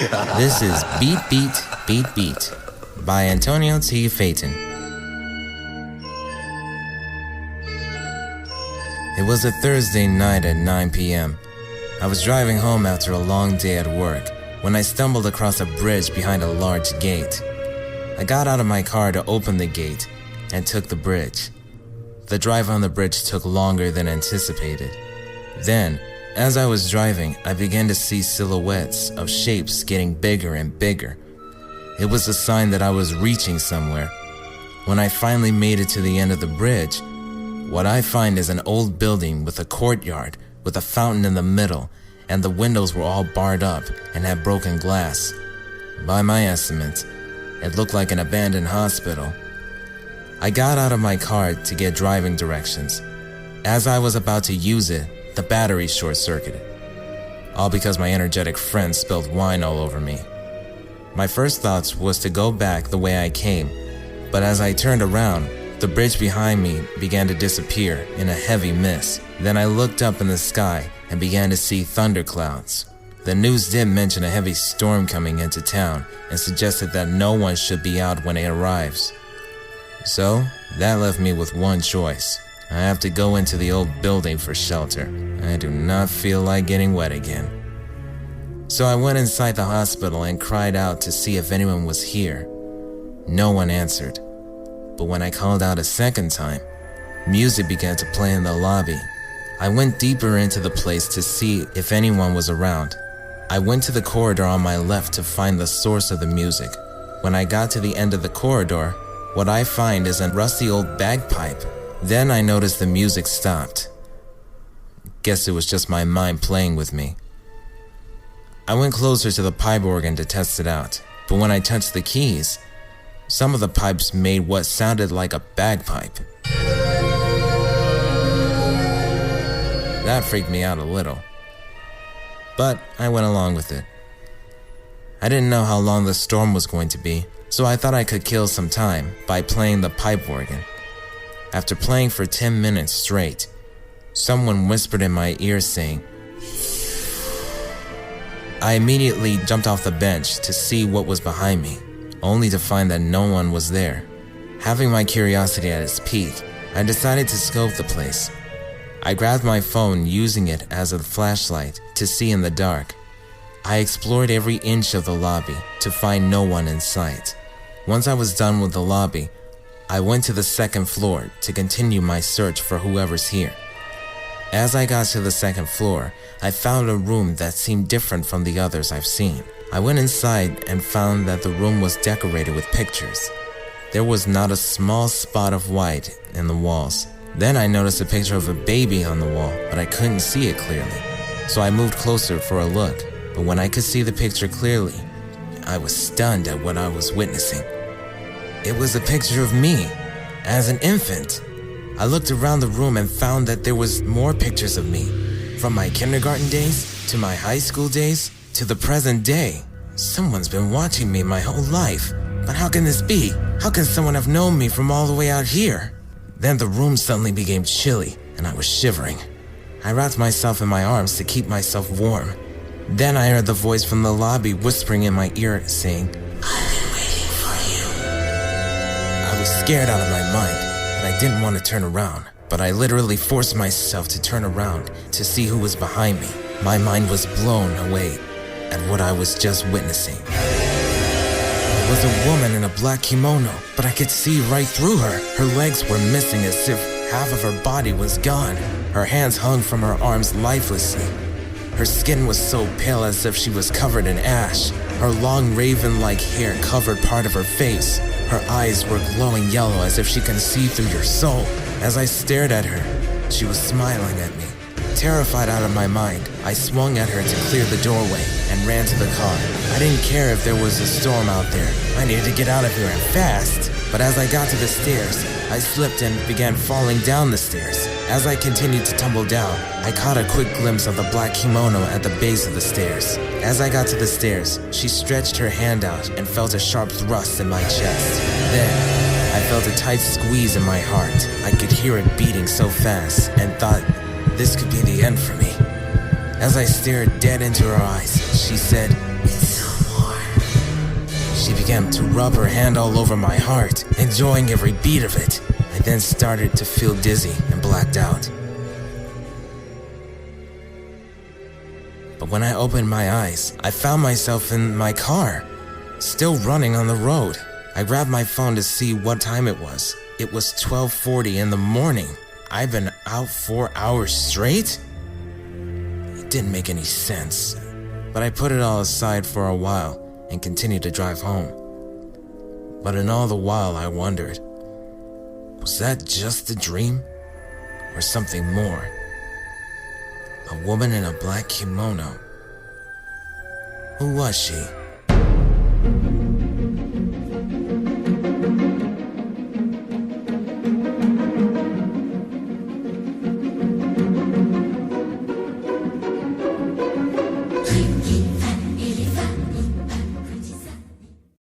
This is Beat Beat Beat Beat by Antonio T. Faten. It was a Thursday night at 9 p.m. I was driving home after a long day at work when I stumbled across a bridge behind a large gate. I got out of my car to open the gate and took the bridge. The drive on the bridge took longer than anticipated. Then, as I was driving, I began to see silhouettes of shapes getting bigger and bigger. It was a sign that I was reaching somewhere. When I finally made it to the end of the bridge, what I find is an old building with a courtyard with a fountain in the middle, and the windows were all barred up and had broken glass. By my estimates, it looked like an abandoned hospital. I got out of my car to get driving directions. As I was about to use it, the battery short-circuited. All because my energetic friend spilled wine all over me. My first thoughts was to go back the way I came, but as I turned around, the bridge behind me began to disappear in a heavy mist. Then I looked up in the sky and began to see thunderclouds. The news did mention a heavy storm coming into town and suggested that no one should be out when it arrives. So, that left me with one choice. I have to go into the old building for shelter. I do not feel like getting wet again. So I went inside the hospital and cried out to see if anyone was here. No one answered. But when I called out a second time, music began to play in the lobby. I went deeper into the place to see if anyone was around. I went to the corridor on my left to find the source of the music. When I got to the end of the corridor, what I find is a rusty old bagpipe. Then I noticed the music stopped. Guess it was just my mind playing with me. I went closer to the pipe organ to test it out, but when I touched the keys, some of the pipes made what sounded like a bagpipe. That freaked me out a little, but I went along with it. I didn't know how long the storm was going to be, so I thought I could kill some time by playing the pipe organ. After playing for 10 minutes straight, someone whispered in my ear saying, I immediately jumped off the bench to see what was behind me, only to find that no one was there. Having my curiosity at its peak, I decided to scope the place. I grabbed my phone, using it as a flashlight to see in the dark. I explored every inch of the lobby to find no one in sight. Once I was done with the lobby, I went to the second floor to continue my search for whoever's here. As I got to the second floor, I found a room that seemed different from the others I've seen. I went inside and found that the room was decorated with pictures. There was not a small spot of white in the walls. Then I noticed a picture of a baby on the wall, but I couldn't see it clearly. So I moved closer for a look, but when I could see the picture clearly, I was stunned at what I was witnessing. It was a picture of me, as an infant. I looked around the room and found that there was more pictures of me, from my kindergarten days, to my high school days, to the present day. Someone's been watching me my whole life. But how can this be? How can someone have known me from all the way out here? Then the room suddenly became chilly, and I was shivering. I wrapped myself in my arms to keep myself warm. Then I heard the voice from the lobby whispering in my ear, saying, I've been waiting for you. I was scared out of my mind, and I didn't want to turn around. But I literally forced myself to turn around to see who was behind me. My mind was blown away at what I was just witnessing. It was a woman in a black kimono, but I could see right through her. Her legs were missing as if half of her body was gone. Her hands hung from her arms lifelessly. Her skin was so pale as if she was covered in ash. Her long raven-like hair covered part of her face. Her eyes were glowing yellow as if she can see through your soul. As I stared at her, she was smiling at me. Terrified out of my mind, I swung at her to clear the doorway and ran to the car. I didn't care if there was a storm out there. I needed to get out of here and fast. But as I got to the stairs, I slipped and began falling down the stairs. As I continued to tumble down, I caught a quick glimpse of the black kimono at the base of the stairs. As I got to the stairs, she stretched her hand out and felt a sharp thrust in my chest. Then, I felt a tight squeeze in my heart. I could hear it beating so fast and thought this could be the end for me. As I stared dead into her eyes, she said, "It's someone." She began to rub her hand all over my heart, enjoying every beat of it. I then started to feel dizzy and blacked out. But when I opened my eyes, I found myself in my car, still running on the road. I grabbed my phone to see what time it was. It was 12:40 in the morning. I've been out 4 hours straight? It didn't make any sense, but I put it all aside for a while and continued to drive home. But in all the while I wondered, was that just a dream or something more? A woman in a black kimono. Who was she?